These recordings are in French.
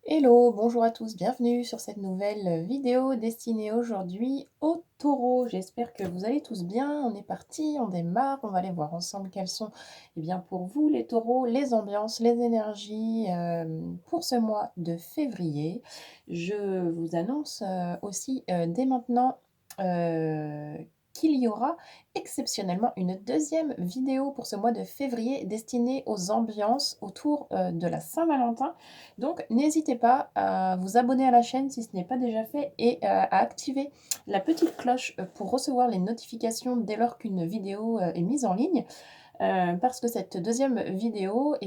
Hello, bonjour à tous, bienvenue sur cette nouvelle vidéo destinée aujourd'hui aux taureaux. J'espère que vous allez tous bien. On est parti, on démarre. On va aller voir ensemble quelles sont, bien, pour vous, les taureaux, les ambiances, les énergies pour ce mois de février. Je vous annonce aussi dès maintenant euh, qu'il y aura exceptionnellement une deuxième vidéo pour ce mois de février destinée aux ambiances autour de la Saint-Valentin. Donc, n'hésitez pas à vous abonner à la chaîne si ce n'est pas déjà fait et à activer la petite cloche pour recevoir les notifications dès lors qu'une vidéo est mise en ligne. Parce que cette deuxième vidéo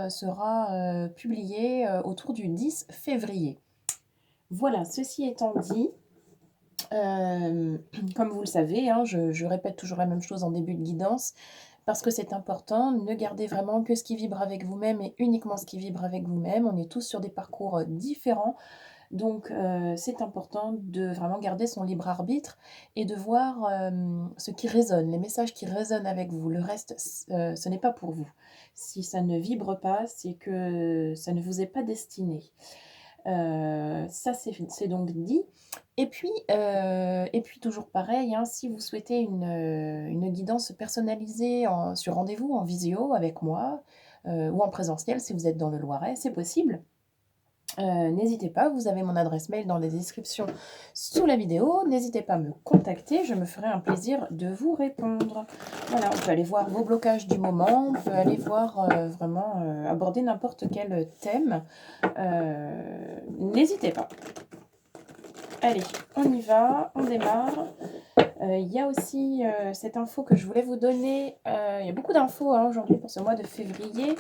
sera publiée autour du 10 février. Voilà, ceci étant dit, comme vous le savez, hein, je répète toujours la même chose en début de guidance, parce que c'est important, ne gardez vraiment que ce qui vibre avec vous-même et uniquement ce qui vibre avec vous-même. On est tous sur des parcours différents, donc c'est important de vraiment garder son libre arbitre et de voir ce qui résonne, les messages qui résonnent avec vous. Le reste, ce n'est pas pour vous. Si ça ne vibre pas, c'est que ça ne vous est pas destiné. Ça, c'est donc dit. Et puis toujours pareil, hein, si vous souhaitez une guidance personnalisée sur rendez-vous en visio avec moi ou en présentiel, si vous êtes dans le Loiret, c'est possible. N'hésitez pas, vous avez mon adresse mail dans les descriptions sous la vidéo. N'hésitez pas à me contacter, je me ferai un plaisir de vous répondre. Voilà, on peut aller voir vos blocages du moment, on peut aller voir vraiment aborder n'importe quel thème. N'hésitez pas. Allez, on y va, on démarre. Il y a aussi cette info que je voulais vous donner. Il y a beaucoup d'infos hein, aujourd'hui pour ce mois de février.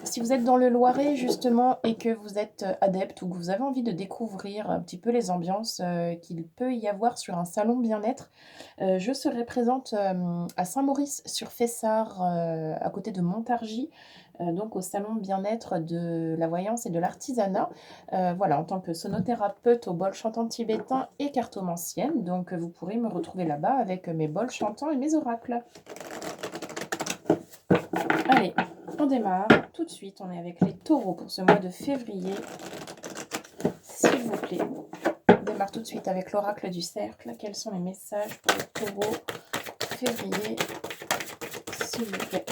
Si vous êtes dans le Loiret justement et que vous êtes adepte ou que vous avez envie de découvrir un petit peu les ambiances qu'il peut y avoir sur un salon bien-être, je serai présente à Saint-Maurice-sur-Fessard, à côté de Montargis, donc au salon bien-être de la voyance et de l'artisanat, voilà, en tant que sonothérapeute au bol chantant tibétain et cartomancienne. Donc vous pourrez me retrouver là-bas avec mes bols chantants et mes oracles. Allez, on démarre tout de suite. On est avec les taureaux pour ce mois de février. S'il vous plaît, on démarre tout de suite avec l'oracle du cercle. Quels sont les messages pour les taureaux février, s'il vous plaît?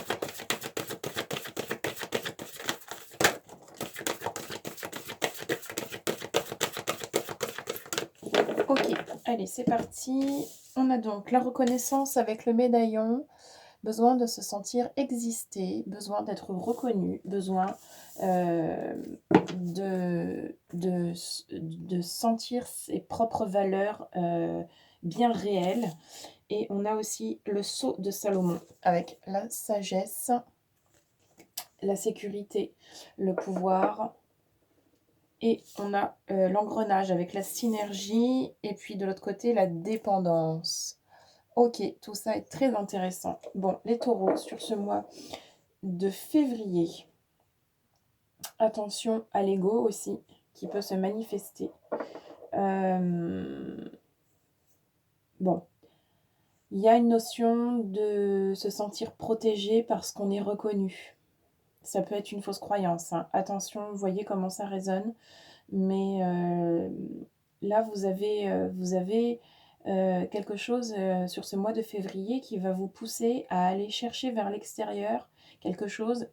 Ok, allez, c'est parti. On a donc la reconnaissance avec le médaillon. Besoin de se sentir exister, besoin d'être reconnu, besoin de sentir ses propres valeurs bien réelles. Et on a aussi le sceau de Salomon avec la sagesse, la sécurité, le pouvoir. Et on a l'engrenage avec la synergie et puis de l'autre côté la dépendance. Ok, tout ça est très intéressant. Bon, les taureaux, sur ce mois de février, attention à l'ego aussi, qui peut se manifester. Bon, il y a une notion de se sentir protégé parce qu'on est reconnu. Ça peut être une fausse croyance, hein. Attention, vous voyez comment ça résonne. Mais là, vous avez quelque chose sur ce mois de février qui va vous pousser à aller chercher vers l'extérieur quelque chose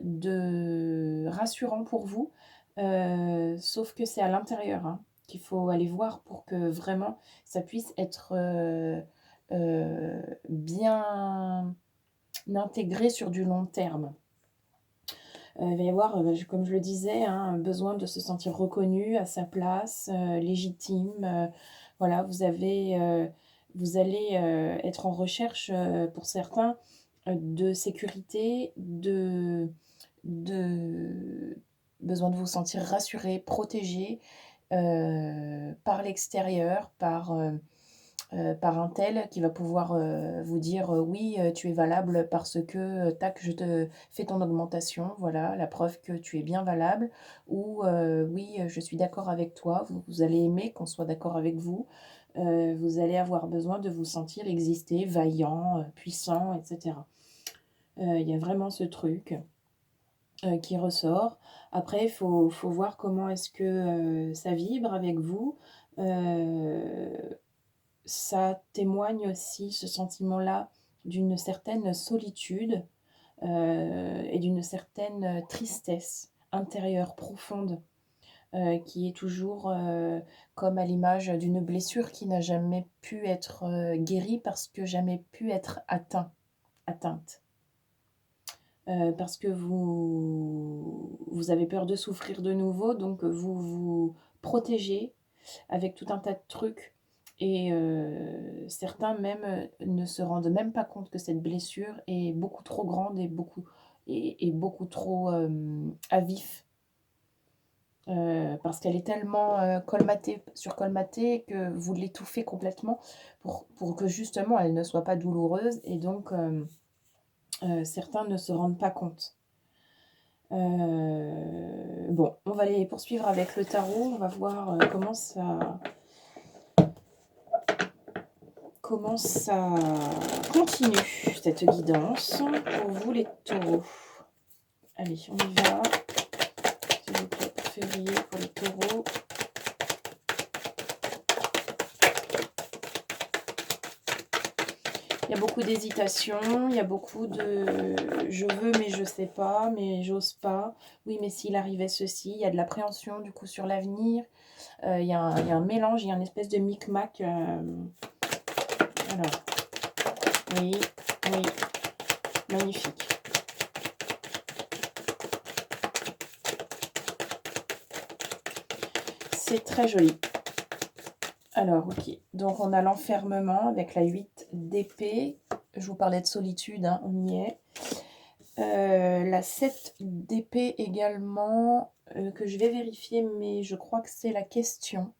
de rassurant pour vous, sauf que c'est à l'intérieur hein, qu'il faut aller voir pour que vraiment ça puisse être bien intégré sur du long terme. Il va y avoir, comme je le disais, hein, un besoin de se sentir reconnu à sa place, légitime. Voilà, vous allez être en recherche, pour certains, de sécurité, de besoin de vous sentir rassuré, protégé par l'extérieur, par un tel qui va pouvoir vous dire oui, tu es valable parce que tac, je te fais ton augmentation, voilà, la preuve que tu es bien valable, ou oui, je suis d'accord avec toi, vous allez aimer qu'on soit d'accord avec vous, vous allez avoir besoin de vous sentir exister, vaillant, puissant, etc. Il y a vraiment ce truc. qui ressort. Après, faut voir comment est-ce que, ça vibre avec vous. Ça témoigne aussi, ce sentiment-là, d'une certaine solitude, et d'une certaine tristesse intérieure profonde, qui est toujours, comme à l'image d'une blessure qui n'a jamais pu être, guérie parce que jamais pu être atteinte. Parce que vous avez peur de souffrir de nouveau, donc vous vous protégez avec tout un tas de trucs et certains même, ne se rendent même pas compte que cette blessure est beaucoup trop grande et beaucoup trop, à vif, parce qu'elle est tellement, colmatée, surcolmatée que vous l'étouffez complètement pour que justement elle ne soit pas douloureuse et donc certains ne se rendent pas compte. Bon, on va aller poursuivre avec le tarot. On va voir, comment ça continue, cette guidance pour vous les taureaux. Allez, on y va. S'il vous plaît, pour février, pour les taureaux. Il y a beaucoup d'hésitation, il y a beaucoup de je veux mais je sais pas, mais j'ose pas. Oui, mais s'il arrivait ceci, il y a de l'appréhension du coup sur l'avenir. Il y a un mélange, il y a une espèce de micmac. Alors, oui, oui, magnifique. C'est très joli. Alors, ok. Donc, on a l'enfermement avec la 8 d'épée. Je vous parlais de solitude, hein, on y est. La 7 d'épée également, que je vais vérifier, mais je crois que c'est la question.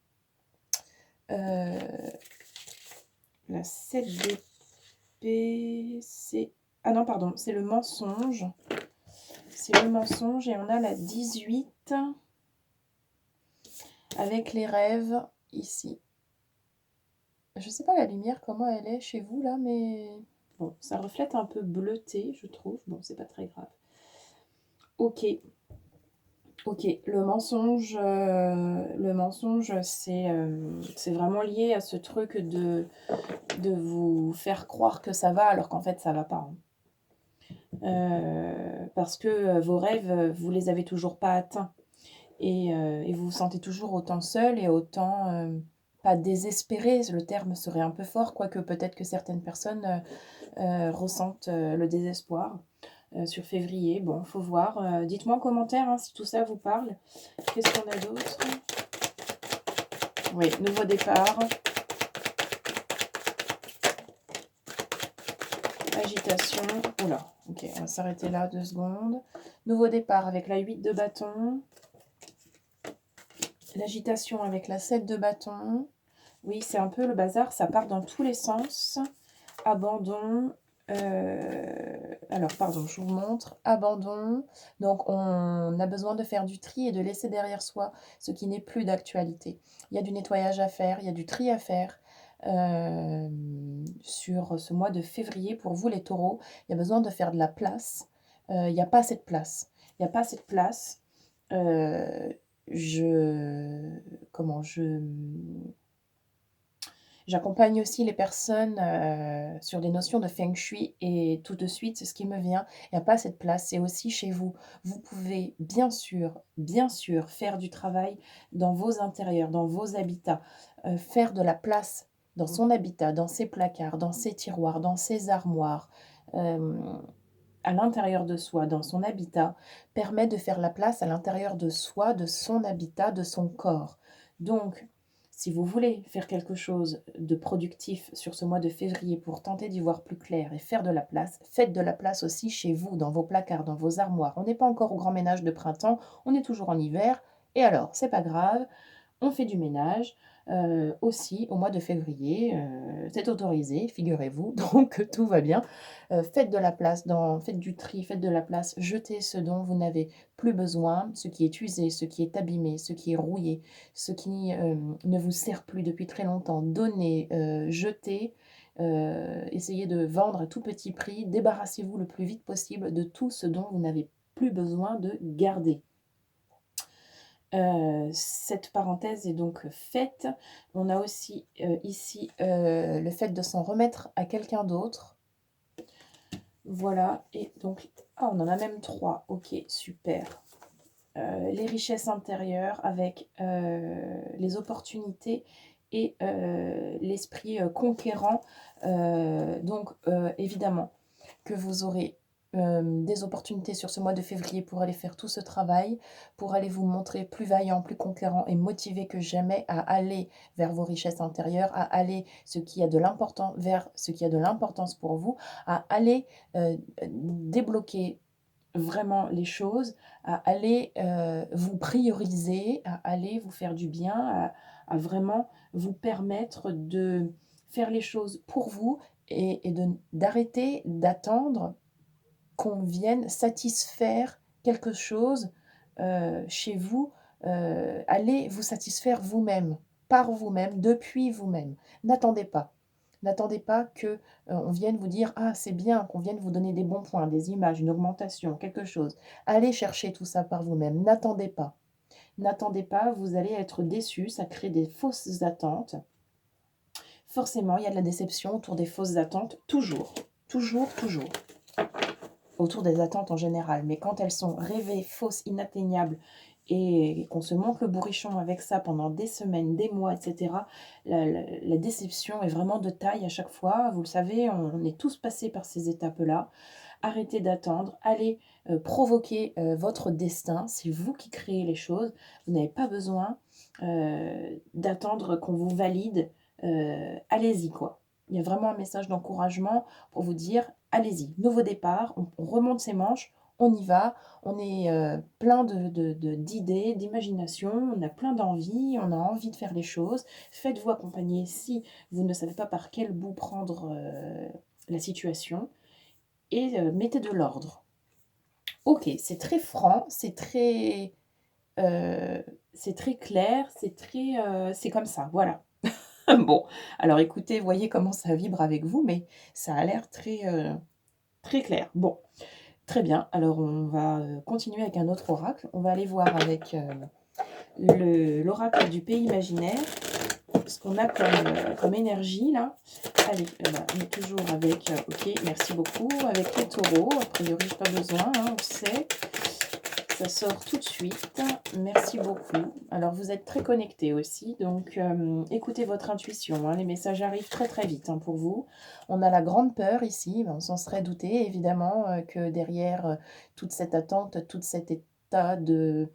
La 7 d'épée, c'est... Ah non, pardon, c'est le mensonge. C'est le mensonge et on a la 18 avec les rêves ici. Je sais pas la lumière comment elle est chez vous là, mais bon, ça reflète un peu bleuté, je trouve. Bon, c'est pas très grave. Ok, ok. Le mensonge, c'est vraiment lié à ce truc de vous faire croire que ça va alors qu'en fait ça va pas, hein. Parce que vos rêves, vous les avez toujours pas atteints. Et vous vous sentez toujours autant seul et autant, pas désespéré, le terme serait un peu fort, quoique peut-être que certaines personnes ressentent le désespoir sur février. Bon, faut voir. Dites-moi en commentaire hein, si tout ça vous parle. Qu'est-ce qu'on a d'autre? Oui, nouveau départ. Agitation. Oula, ok, on va s'arrêter là 2 secondes. Nouveau départ avec la 8 de bâton. L'agitation avec la 7 de bâton. Oui, c'est un peu le bazar, ça part dans tous les sens. Abandon. Alors, pardon, je vous montre. Abandon. Donc, on a besoin de faire du tri et de laisser derrière soi ce qui n'est plus d'actualité. Il y a du nettoyage à faire, il y a du tri à faire. Sur ce mois de février, pour vous les taureaux, il y a besoin de faire de la place. Il n'y a pas assez de place. Il n'y a pas assez de place. Euh, je, comment, j'accompagne aussi les personnes sur des notions de feng shui et tout de suite, c'est ce qui me vient. Il n'y a pas assez de place, c'est aussi chez vous. Vous pouvez bien sûr, faire du travail dans vos intérieurs, dans vos habitats, faire de la place dans son habitat, dans ses placards, dans ses tiroirs, dans ses armoires. euh, à l'intérieur de soi, dans son habitat, permet de faire la place à l'intérieur de soi, de son habitat, de son corps. Donc, si vous voulez faire quelque chose de productif sur ce mois de février pour tenter d'y voir plus clair et faire de la place, faites de la place aussi chez vous, dans vos placards, dans vos armoires. On n'est pas encore au grand ménage de printemps, on est toujours en hiver. Et alors, c'est pas grave, on fait du ménage aussi au mois de février. C'est autorisé, figurez-vous, donc tout va bien. Faites de la place, faites du tri, faites de la place, jetez ce dont vous n'avez plus besoin, ce qui est usé, ce qui est abîmé, ce qui est rouillé, ce qui ne vous sert plus depuis très longtemps. Donnez, jetez, essayez de vendre à tout petit prix, débarrassez-vous le plus vite possible de tout ce dont vous n'avez plus besoin de garder. Cette parenthèse est donc faite. On a aussi, ici, le fait de s'en remettre à quelqu'un d'autre. Voilà et donc ah, on en a même 3. OK, super. Les richesses intérieures avec, les opportunités et l'esprit, conquérant. Donc évidemment que vous aurez, des opportunités sur ce mois de février pour aller faire tout ce travail, pour aller vous montrer plus vaillant, plus conquérant et motivé que jamais à aller vers vos richesses intérieures, à aller vers ce qui a de l'importance pour vous, à aller, débloquer vraiment les choses, à aller, vous prioriser, à aller vous faire du bien, à vraiment vous permettre de faire les choses pour vous et d'arrêter d'attendre qu'on vienne satisfaire quelque chose, chez vous. Allez vous satisfaire vous-même, par vous-même, depuis vous-même. N'attendez pas. N'attendez pas que, on vienne vous dire: «Ah, c'est bien», qu'on vienne vous donner des bons points, des images, une augmentation, quelque chose. Allez chercher tout ça par vous-même, n'attendez pas. N'attendez pas, vous allez être déçus, ça crée des fausses attentes. Forcément, il y a de la déception autour des fausses attentes, toujours, toujours, toujours. Autour des attentes en général, mais quand elles sont rêvées, fausses, inatteignables et qu'on se monte le bourrichon avec ça pendant des semaines, des mois, et cetera, la déception est vraiment de taille à chaque fois. Vous le savez, on est tous passés par ces étapes-là. Arrêtez d'attendre, allez, provoquer, votre destin. C'est vous qui créez les choses. Vous n'avez pas besoin, d'attendre qu'on vous valide. Allez-y, quoi. Il y a vraiment un message d'encouragement pour vous dire: «Allez-y, nouveau départ, on remonte ses manches, on y va, on est, plein d'idées, d'imagination, on a plein d'envie, on a envie de faire les choses». Faites-vous accompagner si vous ne savez pas par quel bout prendre, la situation et mettez de l'ordre. OK, c'est très franc, c'est très clair, c'est comme ça, voilà. Bon, alors écoutez, voyez comment ça vibre avec vous, mais ça a l'air très, très clair. Bon, très bien. Alors on va, continuer avec un autre oracle. On va aller voir avec, l'oracle du pays imaginaire, ce qu'on a comme énergie là. Allez, bah, on est toujours avec, OK, merci beaucoup, avec les taureaux. A priori, pas besoin, hein, on le sait. Ça sort tout de suite. Merci beaucoup. Alors vous êtes très connectés aussi, donc écoutez votre intuition, hein. Les messages arrivent très, très vite, hein, pour vous. On a la grande peur ici, on s'en serait douté évidemment, que derrière, toute cette attente, tout cet état de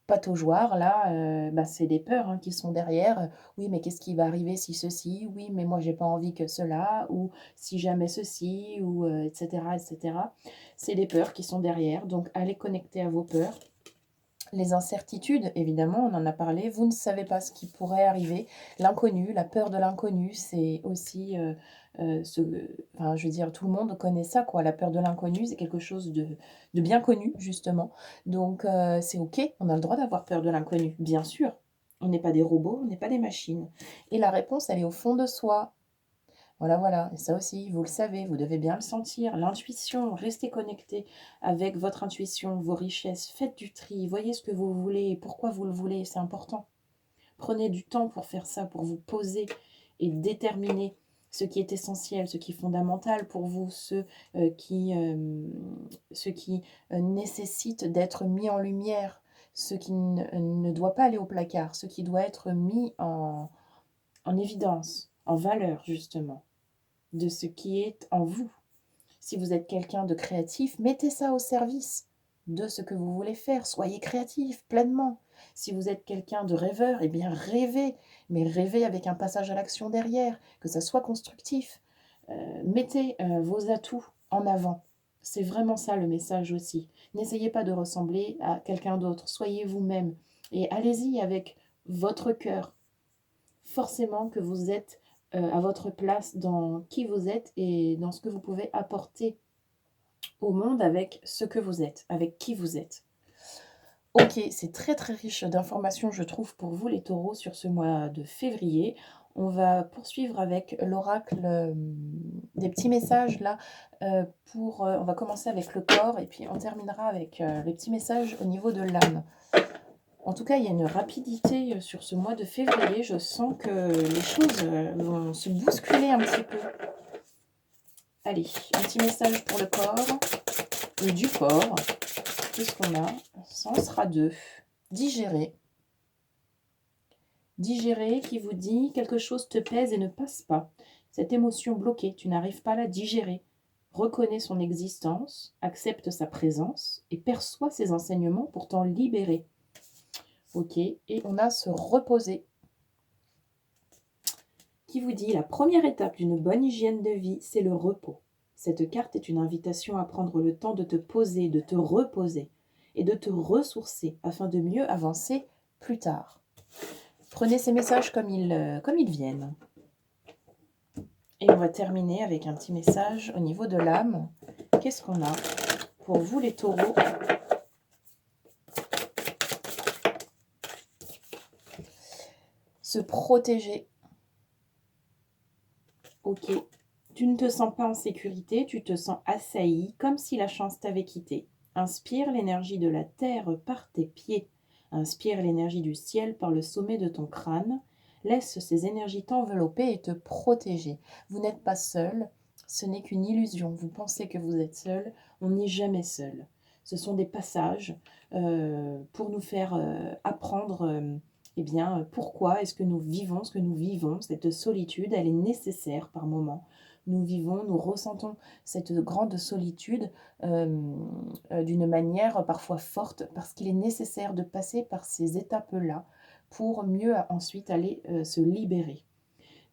pataugeoire là, bah, c'est des peurs, hein, qui sont derrière. «Oui, mais qu'est-ce qui va arriver si ceci? Oui, mais moi j'ai pas envie que cela» ou «Si jamais ceci» ou et cetera et cetera. C'est des peurs qui sont derrière, donc allez connecter à vos peurs. Les incertitudes, évidemment, on en a parlé, vous ne savez pas ce qui pourrait arriver. L'inconnu, la peur de l'inconnu, c'est aussi, ce enfin, je veux dire, tout le monde connaît ça, quoi. La peur de l'inconnu, c'est quelque chose de bien connu, justement. Donc c'est OK, on a le droit d'avoir peur de l'inconnu, bien sûr. On n'est pas des robots, on n'est pas des machines. Et la réponse, elle est au fond de soi. Voilà, voilà. Et ça aussi, vous le savez, vous devez bien le sentir. L'intuition, restez connecté avec votre intuition, vos richesses. Faites du tri, voyez ce que vous voulez et pourquoi vous le voulez, c'est important. Prenez du temps pour faire ça, pour vous poser et déterminer ce qui est essentiel, ce qui est fondamental pour vous, ce qui nécessite d'être mis en lumière, ce qui ne doit pas aller au placard, ce qui doit être mis en évidence, en valeur, justement de ce qui est en vous. Si vous êtes quelqu'un de créatif, mettez ça au service de ce que vous voulez faire. Soyez créatif pleinement. Si vous êtes quelqu'un de rêveur, eh bien rêvez, mais rêvez avec un passage à l'action derrière, que ça soit constructif. Mettez vos atouts en avant. C'est vraiment ça le message aussi. N'essayez pas de ressembler à quelqu'un d'autre. Soyez vous-même et allez-y avec votre cœur. Forcément que vous êtes à votre place dans qui vous êtes et dans ce que vous pouvez apporter au monde avec ce que vous êtes, avec qui vous êtes. OK, c'est très, très riche d'informations, je trouve, pour vous les taureaux sur ce mois de février. On va poursuivre avec l'oracle des petits messages là. On va commencer avec le corps et puis on terminera avec les petits messages au niveau de l'âme. En tout cas, il y a une rapidité sur ce mois de février. Je sens que les choses vont se bousculer un petit peu. Allez, un petit message pour le corps et du corps. Qu'est-ce qu'on a? Ça en sera 2. Digérer. Digérer qui vous dit quelque chose te pèse et ne passe pas. Cette émotion bloquée, tu n'arrives pas à la digérer. Reconnais son existence, accepte sa présence et perçois ses enseignements pour t'en libérer. Ok, et on a se reposer qui vous dit la première étape d'une bonne hygiène de vie, c'est le repos. Cette carte est une invitation à prendre le temps de te poser, de te reposer et de te ressourcer afin de mieux avancer plus tard. Prenez ces messages comme ils viennent. Et on va terminer avec un petit message au niveau de l'âme. Qu'est-ce qu'on a pour vous les taureaux? Se protéger. Ok. Tu ne te sens pas en sécurité, tu te sens assailli, comme si la chance t'avait quitté. Inspire l'énergie de la terre par tes pieds. Inspire l'énergie du ciel par le sommet de ton crâne. Laisse ces énergies t'envelopper et te protéger. Vous n'êtes pas seul, ce n'est qu'une illusion. Vous pensez que vous êtes seul, on n'est jamais seul. Ce sont des passages pour nous faire apprendre eh bien, pourquoi est-ce que nous vivons ce que nous vivons. Cette solitude, elle est nécessaire par moments. Nous vivons, nous ressentons cette grande solitude d'une manière parfois forte parce qu'il est nécessaire de passer par ces étapes-là pour mieux ensuite aller se libérer.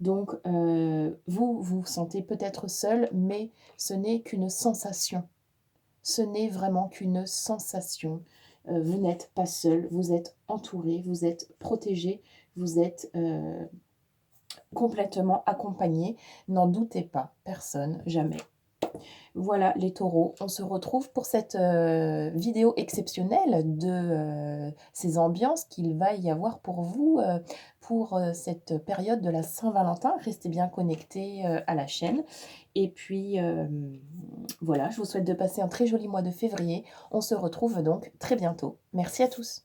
Donc, vous vous sentez peut-être seul, mais ce n'est qu'une sensation. Ce n'est vraiment qu'une sensation. Vous n'êtes pas seul, vous êtes entouré, vous êtes protégé, vous êtes complètement accompagné. N'en doutez pas, personne, jamais. Voilà les taureaux, on se retrouve pour cette vidéo exceptionnelle de ces ambiances qu'il va y avoir pour vous pour cette période de la Saint-Valentin. Restez bien connectés à la chaîne. Et puis voilà, je vous souhaite de passer un très joli mois de février. On se retrouve donc très bientôt. Merci à tous.